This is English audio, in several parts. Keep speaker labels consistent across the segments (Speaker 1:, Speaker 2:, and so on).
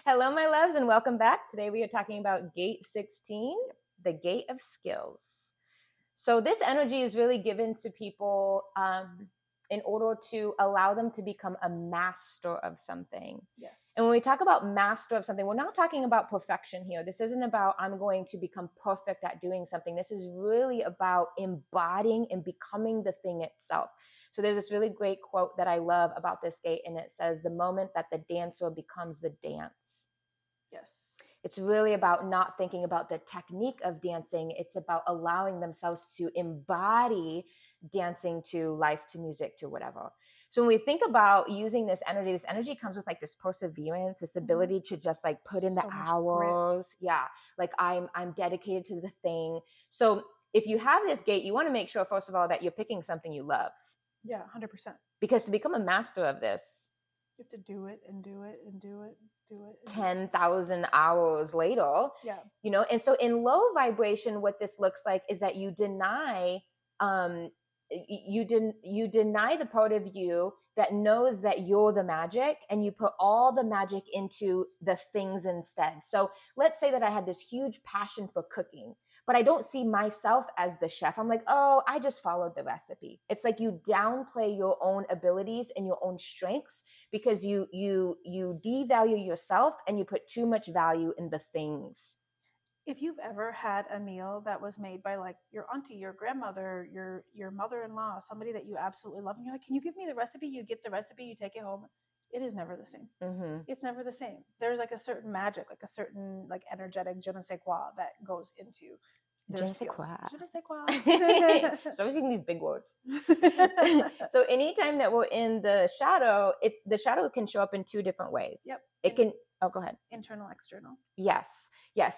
Speaker 1: Hello, my loves, and welcome back. Today we are talking about gate 16, the gate of skills. So, this energy is really given to people in order to allow them to become a master of something.
Speaker 2: Yes.
Speaker 1: And when we talk about master of something, we're not talking about perfection here. This isn't about I'm going to become perfect at doing something. This is really about embodying and becoming the thing itself. So there's this really great quote that I love about this gate, and it says, "The moment that the dancer becomes the dance."
Speaker 2: Yes.
Speaker 1: It's really about not thinking about the technique of dancing. It's about allowing themselves to embody dancing to life, to music, to whatever. So when we think about using this energy comes with like this perseverance, this ability to just like put in the
Speaker 2: So much grit.
Speaker 1: hours. Yeah. Like I'm dedicated to the thing. So if you have this gate, you want to make sure, first of all, that you're picking something you love.
Speaker 2: Yeah, 100%.
Speaker 1: Because to become a master of this,
Speaker 2: You have to do it and do it and do it, do it.
Speaker 1: 10,000 hours later,
Speaker 2: Yeah.
Speaker 1: and so in low vibration, what this looks like is that you deny, you deny the part of you that knows that you're the magic, and you put all the magic into the things instead. So let's say that I had this huge passion for cooking, but I don't see myself as the chef. I'm like, oh, I just followed the recipe. It's like you downplay your own abilities and your own strengths because you devalue yourself and you put too much value in the things.
Speaker 2: If you've ever had a meal that was made by like your auntie, your grandmother, your mother-in-law, somebody that you absolutely love, and you're like, "Can you give me the recipe?" You get the recipe, you take it home. It is never the same.
Speaker 1: Mm-hmm.
Speaker 2: It's never the same. There's like a certain magic, like a certain like energetic je ne sais quoi that goes into
Speaker 1: Je
Speaker 2: their
Speaker 1: ne sais
Speaker 2: skills.
Speaker 1: quoi.
Speaker 2: Je ne sais quoi.
Speaker 1: So I'm using these big words. So anytime that we're in the shadow, the shadow can show up in two different ways.
Speaker 2: Yep.
Speaker 1: It can. Oh, go ahead.
Speaker 2: Internal, external.
Speaker 1: Yes.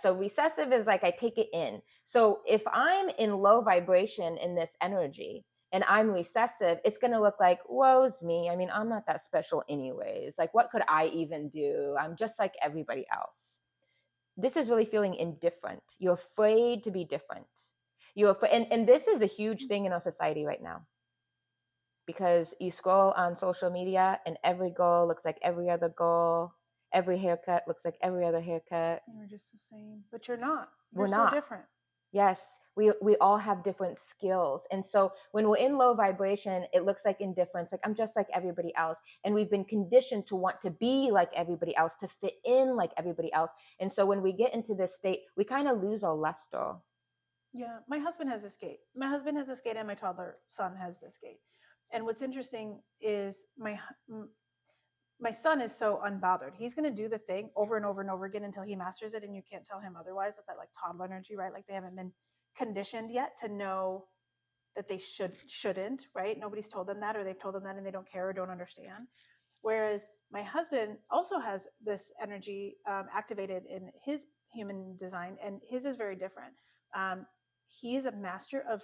Speaker 1: So recessive is like I take it in. So if I'm in low vibration in this energy and I'm recessive, it's going to look like, woe's me. I mean, I'm not that special anyways. Like, what could I even do? I'm just like everybody else. This is really feeling indifferent. You're afraid to be different. You're afraid, and this is a huge thing in our society right now, because you scroll on social media and every girl looks like every other girl. Every haircut looks like every other haircut.
Speaker 2: You're just the same, but you're not.
Speaker 1: We're
Speaker 2: You're so
Speaker 1: not.
Speaker 2: different.
Speaker 1: Yes, we all have different skills. And so when we're in low vibration, it looks like indifference, like I'm just like everybody else. And we've been conditioned to want to be like everybody else, to fit in like everybody else. And so when we get into this state, we kind of lose our luster.
Speaker 2: Yeah, my husband has this gate. My husband has this gate, and my toddler son has this gate. And what's interesting is my son is so unbothered. He's going to do the thing over and over and over again until he masters it, and you can't tell him otherwise. It's that like toddler energy, right? Like they haven't been conditioned yet to know that they shouldn't, right? Nobody's told them that, or they've told them that, and they don't care or don't understand. Whereas my husband also has this energy activated in his human design, and his is very different. He is a master of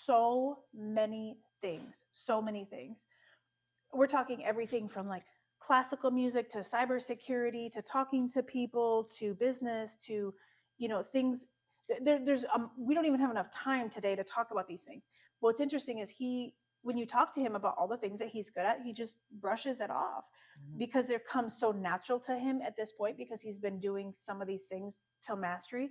Speaker 2: so many things, so many things. We're talking everything from like classical music to cybersecurity to talking to people to business to, things. There's we don't even have enough time today to talk about these things. But what's interesting is when you talk to him about all the things that he's good at, he just brushes it off because it comes so natural to him at this point because he's been doing some of these things till mastery.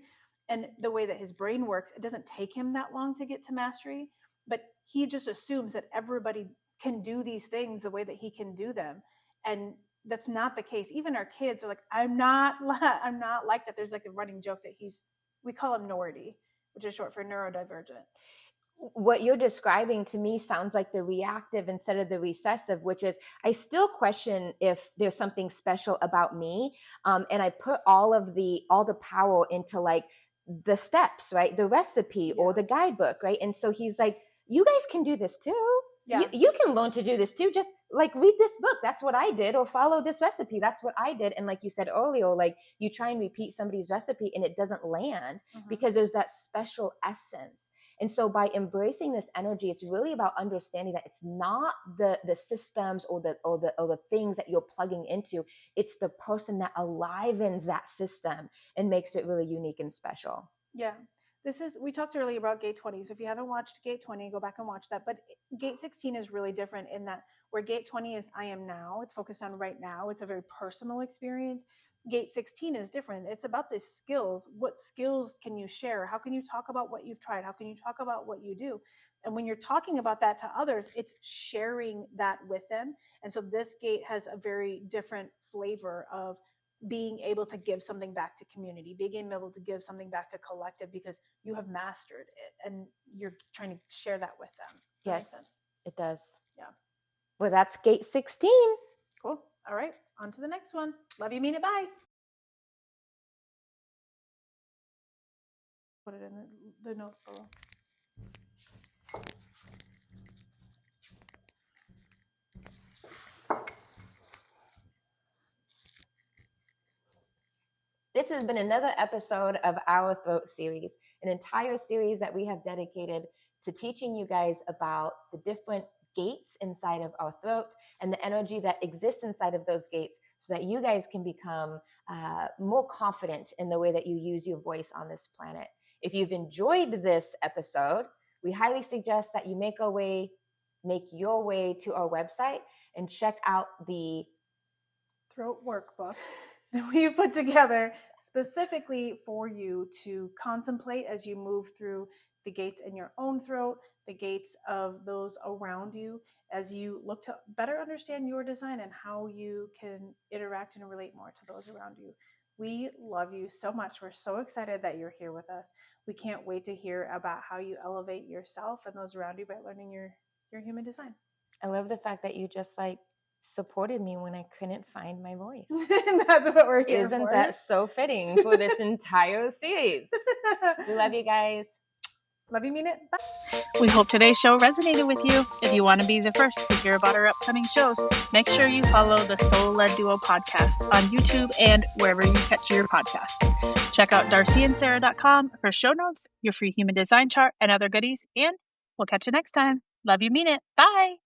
Speaker 2: And the way that his brain works, it doesn't take him that long to get to mastery, but he just assumes that everybody can do these things the way that he can do them. And that's not the case. Even our kids are like, I'm not like that. There's like a running joke that we call him Nordy, which is short for neurodivergent.
Speaker 1: What you're describing to me sounds like the reactive instead of the recessive, which is I still question if there's something special about me. And I put all the power into like the steps, right? The recipe or the guidebook, right? And so he's like, you guys can do this too.
Speaker 2: Yeah.
Speaker 1: You can learn to do this too. Just like read this book. That's what I did. Or follow this recipe. That's what I did. And like you said earlier, like you try and repeat somebody's recipe and it doesn't land because there's that special essence. And so by embracing this energy, it's really about understanding that it's not the systems or the things that you're plugging into. It's the person that alivens that system and makes it really unique and special.
Speaker 2: Yeah. We talked earlier about gate 20. So if you haven't watched gate 20, go back and watch that. But gate 16 is really different in that where gate 20 is I am now, it's focused on right now. It's a very personal experience. Gate 16 is different. It's about the skills. What skills can you share? How can you talk about what you've tried? How can you talk about what you do? And when you're talking about that to others, it's sharing that with them. And so this gate has a very different flavor of being able to give something back to community, being able to give something back to collective because you have mastered it and you're trying to share that with them. Does that make
Speaker 1: Yes,
Speaker 2: sense?
Speaker 1: it does.
Speaker 2: Yeah.
Speaker 1: Well, that's gate 16.
Speaker 2: Cool. All right. On to the next one. Love you, mean it. Bye. Put it in the notes below.
Speaker 1: This has been another episode of our Throat series, an entire series that we have dedicated to teaching you guys about the different gates inside of our throat and the energy that exists inside of those gates so that you guys can become more confident in the way that you use your voice on this planet. If you've enjoyed this episode, we highly suggest that you make your way to our website and check out the
Speaker 2: throat workbook that we put together specifically for you to contemplate as you move through the gates in your own throat, the gates of those around you, as you look to better understand your design and how you can interact and relate more to those around you. We love you so much. We're so excited that you're here with us. We can't wait to hear about how you elevate yourself and those around you by learning your human design.
Speaker 1: I love the fact that you just supported me when I couldn't find my voice.
Speaker 2: That's what we're here
Speaker 1: Isn't
Speaker 2: for.
Speaker 1: that so fitting for this entire series? We love you guys.
Speaker 2: Love you, mean it. Bye.
Speaker 3: We hope today's show resonated with you. If you want to be the first to hear about our upcoming shows, make sure you follow the Soul Led Duo podcast on YouTube and wherever you catch your podcasts. Check out darcyandsarah.com for show notes, your free human design chart, and other goodies. And we'll catch you next time. Love you, mean it. Bye.